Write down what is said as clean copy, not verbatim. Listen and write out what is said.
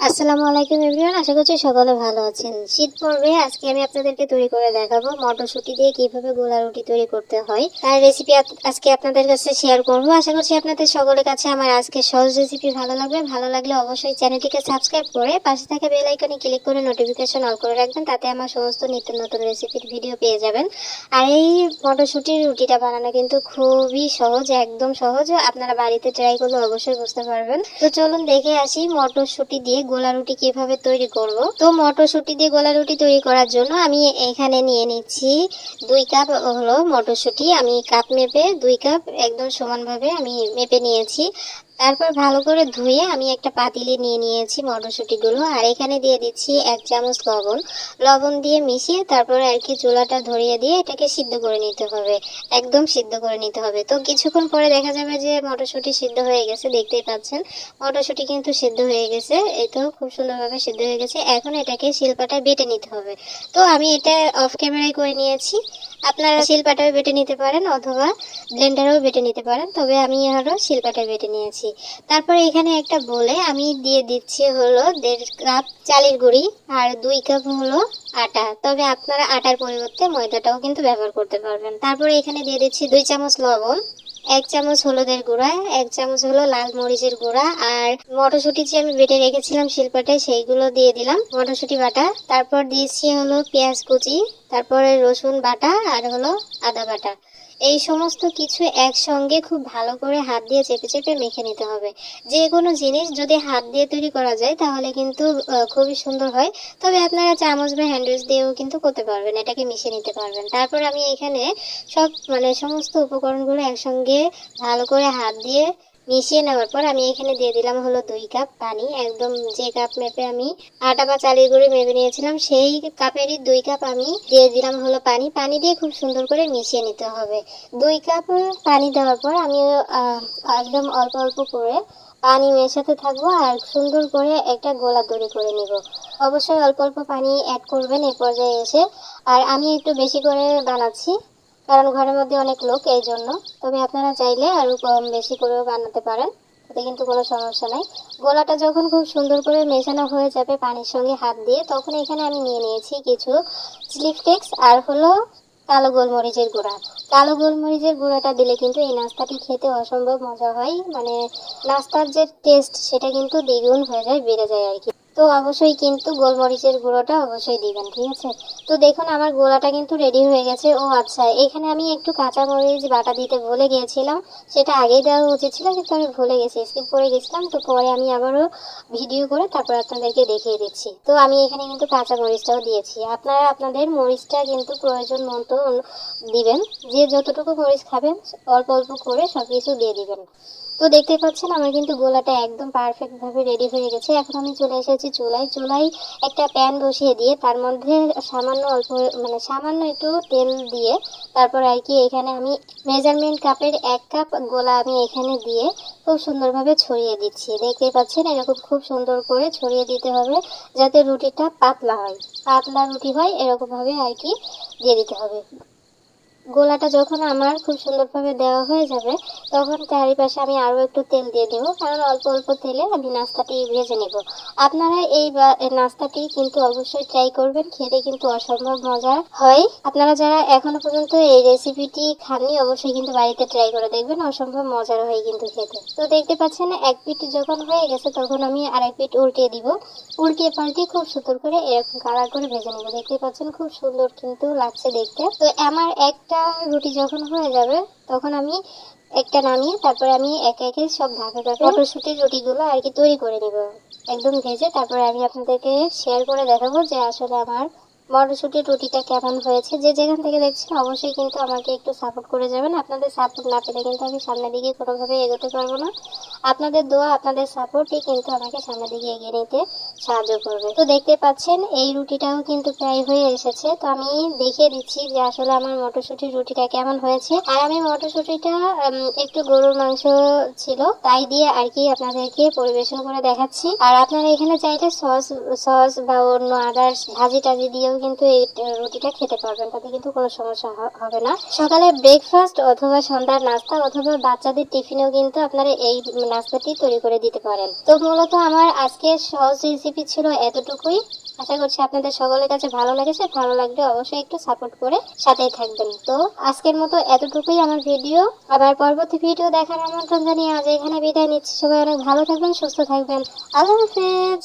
আসসালামু আলাইকুম এভরিওয়ান, আশা করছি সকলে ভালো আছেন। শীত পড়বে, আজকে আমি আপনাদেরকে তৈরি করে দেখাবো মটরশুঁটি দিয়ে কিভাবে গোলা রুটি তৈরি করতে হয়। তার রেসিপি আজকে আপনাদের কাছে শেয়ার করব। আশা করছি আপনাদের সকলের কাছে আমার আজকে সহজ রেসিপি ভালো লাগবে। ভালো লাগলে অবশ্যই চ্যানেলটিকে সাবস্ক্রাইব করে পাশে থাকা বেল আইকনে ক্লিক করে নোটিফিকেশন অল করে রাখবেন, তাতে আমার সমস্ত নিত্য নতুন রেসিপির ভিডিও পেয়ে যাবেন। আর এই মটরশুঁটির রুটিটা বানানো কিন্তু খুবই সহজ, একদম সহজ। আপনারা বাড়িতে ট্রাই করলে অবশ্যই বুঝতে পারবেন। তো চলুন দেখে আসি মটরশুঁটি দিয়ে গোলা রুটি কিভাবে তৈরি করব। তো মটরশুঁটি দিয়ে গোলা রুটি তৈরি করার জন্য আমি এখানে নিয়ে নিচ্ছি 2 কাপ হলো মটরশুঁটি। আমি কাপ মেপে 2 কাপ একদম সমানভাবে আমি মেপে নিয়েছি। তারপর ভালো করে ধুয়ে আমি একটা পাতিলে নিয়ে নিয়েছি মটরশুঁটিগুলো। আর এখানে দিয়ে দিচ্ছি 1 চামচ লবণ। লবণ দিয়ে মিশিয়ে তারপরে আর কি চুলাটা ধরিয়ে দিয়ে এটাকে সিদ্ধ করে নিতে হবে, একদম সিদ্ধ করে নিতে হবে। তো কিছুক্ষণ পরে দেখা যাবে যে মটরশুঁটি সিদ্ধ হয়ে গেছে, দেখতেই পাচ্ছেন মটরশুঁটি কিন্তু সিদ্ধ হয়ে গেছে। এই তো খুব সুন্দরভাবে সিদ্ধ হয়ে গেছে। এখন এটাকে শিলপাটায় বেটে নিতে হবে। তো আমি এটা অফ ক্যামেরায় করে নিয়েছি। আপনারা শিলপাটায় বেটে নিতে পারেন অথবা ব্লেন্ডারেও বেটে নিতে পারেন, তবে আমি হলো শিলপাটায় বেটে নিয়েছি। তারপরে এখানে একটা বলে আমি দিয়ে দিচ্ছি হলো 1.5 কাপ চালের গুঁড়ি আর 2 কাপ হলো আটা, তবে আপনারা আটার পরিবর্তে ময়দাটাও কিন্তু ব্যবহার করতে পারবেন। তারপরে এখানে দিয়ে দিচ্ছি 2 চামচ লবণ, 1 চামচ হলুদের গুঁড়া, 1 চামচ হলো লাল মরিচের গুঁড়া, আর মটরশুঁটি যে আমি বেটে রেখেছিলাম শিলপাটায় সেইগুলো দিয়ে দিলাম, মটরশুঁটি বাটা। তারপর দিয়েছি হলো পেঁয়াজ কুচি, তারপরে রসুন বাটা আর হলো আদা বাটা। এই সমস্ত কিছু একসঙ্গে খুব ভালো করে হাত দিয়ে চেপে চেপে মেখে নিতে হবে। যে কোনো জিনিস যদি হাত দিয়ে তৈরি করা যায় তাহলে কিন্তু খুবই সুন্দর হয়, তবে আপনারা চামচ বা হ্যান্ডউইচ দিয়েও কিন্তু করতে পারবেন, এটাকে মিশিয়ে নিতে পারবেন। তারপর আমি এখানে সব সমস্ত উপকরণগুলো একসঙ্গে ভালো করে হাত দিয়ে মিশিয়ে নেওয়ার পর আমি এখানে দিয়ে দিলাম হলো 2 কাপ পানি। একদম যে কাপ মেপে আমি আটা বা চালের গুঁড়ি মেপে নিয়েছিলাম সেই কাপেরই 2 কাপ আমি দিয়ে দিলাম হলো পানি। পানি দিয়ে খুব সুন্দর করে মিশিয়ে নিতে হবে। 2 কাপ পানি দেওয়ার পর আমি একদম অল্প অল্প করে পানি মেশাতে থাকবো আর সুন্দর করে একটা গোলা তৈরি করে নিব। অবশ্যই অল্প অল্প পানি অ্যাড করবেন এই পর্যায়ে এসে। আর আমি একটু বেশি করে বানাচ্ছি কারণ ঘরের মধ্যে অনেক লোক, এই জন্য। তবে আপনারা চাইলে আরো কম বেশি করেও বানাতে পারেন, তাতে কিন্তু কোনো সমস্যা নাই। গোলাটা যখন খুব সুন্দর করে মেশানো হয়ে যাবে পানির সঙ্গে হাত দিয়ে, তখন এখানে আমি নিয়ে নিয়েছি কিছু চিলি ফ্লেক্স আর হলো কালো গোলমরিচের গুঁড়া। কালো গোলমরিচের গুঁড়াটা দিলে কিন্তু এই নাস্তাটি খেতে অসম্ভব মজা হয়, নাস্তার যে টেস্ট সেটা কিন্তু দ্বিগুণ হয়ে যায়, বেড়ে যায় আর কি। তো অবশ্যই কিন্তু গোলমরিচের গুঁড়োটা অবশ্যই দিবেন, ঠিক আছে? তো দেখুন আমার গোলাটা কিন্তু রেডি হয়ে গেছে। ও আচ্ছা, এখানে আমি একটু কাঁচা মরিচ বাটা দিতে ভুলে গিয়েছিলাম, সেটা আগেই দেওয়া উচিত ছিল কিন্তু আমি ভুলে গেছি, স্কিপ করে গেছিলাম। তো পরে আমি আবারও ভিডিও করে তারপর আপনাদেরকে দেখিয়ে দিচ্ছি। তো আমি এখানে কিন্তু কাঁচা মরিচটাও দিয়েছি। আপনারা আপনাদের মরিচটা কিন্তু প্রয়োজন মতো দিবেন, যে যতটুকু মরিচ খাবেন অল্প অল্প করে সব কিছু দিয়ে দিবেন। তো দেখতে পাচ্ছেন আমার কিন্তু গোলাটা একদম পারফেক্ট ভাবে রেডি হয়ে গেছে। এখন আমি চলে এসেছি চুলায়। চুলায় একটা প্যান বসিয়ে দিয়ে তার মধ্যে সামান্য অল্প সামান্য একটু তেল দিয়ে তারপর আর কি এখানে আমি মেজারমেন্ট কাপের 1 কাপ গোলা আমি এখানে দিয়ে খুব সুন্দরভাবে ছড়িয়ে দিচ্ছি। দেখতে পাচ্ছেন এরকম খুব সুন্দর করে ছড়িয়ে দিতে হবে যাতে রুটিটা পাতলা হয়, পাতলা রুটি হয় এরকম ভাবে আর কি দিয়ে দিতে হবে। গোলাটা যখন আমার খুব সুন্দরভাবে দেওয়া হয়ে যাবে তখন চারিপাশে আমি আরও একটু তেল দিয়ে দেবো, কারণ অল্প অল্প তেলে আমি নাস্তাটি ভেজে নেব। আপনারা এই নাস্তাটি কিন্তু অবশ্যই ট্রাই করবেন, খেতে কিন্তু অসম্ভব মজা হয়। আপনারা যারা এখনো পর্যন্ত এই রেসিপিটি খাননি অবশ্যই কিন্তু বাড়িতে ট্রাই করে দেখবেন, অসম্ভব মজার হয় কিন্তু খেতে। তো দেখতে পাচ্ছেন এক পিঠ যখন হয়ে গেছে তখন আমি আরেক পিঠ উল্টিয়ে দিব। উল্টিয়ে পাল্টিয়ে খুব সুন্দর করে এরকম কালার করে ভেজে নেব। দেখতে পাচ্ছেন খুব সুন্দর কিন্তু লাগছে দেখতে। তো আমার একটা রুটি যখন হয়ে যাবে তখন আমি একটা নামিয়ে তারপরে আমি একে একে সব ধাপে ধাপে মটরশুঁটির রুটিগুলো আর কি তৈরি করে নিব একদম ভেজে। তারপরে আমি আপনাদেরকে শেয়ার করে দেখাবো যে আসলে আমার মটরশুঁটির রুটিটা কেমন হয়েছে। যে যেখান থেকে দেখছেন অবশ্যই কিন্তু আমাকে একটু সাপোর্ট করে যাবেন। আপনাদের সাপোর্ট না পেলে কিন্তু আমি সামনের দিকে কোনোভাবে এগোতে পারবো না। আপনাদের দোয়া আপনাদের সাপোর্টই কিন্তু আমাকে সামনের দিকে এগিয়ে নিতে সাহায্য করবে। তো দেখতে পাচ্ছেন এই রুটিটাও কিন্তু প্রায় হয়ে এসেছে। তো আমি দেখিয়ে দিচ্ছি যে আসলে আমার মটরশুঁটির রুটিটা কেমন হয়েছে। আর আমি মটরশুঁটিটা একটু গরুর মাংস ছিল তাই দিয়ে আর কি আপনাদেরকে পরিবেশন করে দেখাচ্ছি। আর আপনারা এখানে চাইলে সস সস বা অন্য আদার্স ভাজি টাজি দিয়েও চাইলেও কিন্তু এই রুটিটা খেতে পারবেন, তাতে কিন্তু কোনো সমস্যা হবে না। সকালে ব্রেকফাস্ট অথবা সন্ধ্যার নাস্তা অথবা বাচ্চাদের টিফিনেও কিন্তু আপনারা এই নাস্তাটি তৈরি করে দিতে পারেন। তো মূলত আমার আজকের সহজ রেসিপি ছিল এতটুকুই। আশা করছি আপনাদের সকলের কাছে ভালো লেগেছে। ভালো লাগলে অবশ্যই একটু সাপোর্ট করে সাথেই থাকবেন। তো আজকের মতো এতটুকুই আমার ভিডিও। আবার পরবর্তী ভিডিও দেখার আমন্ত্রণ জানিয়ে আজ এখানে বিদায় নিচ্ছি। সবাই অনেক ভালো থাকবেন, সুস্থ থাকবেন। আল্লাহ হাফেজ।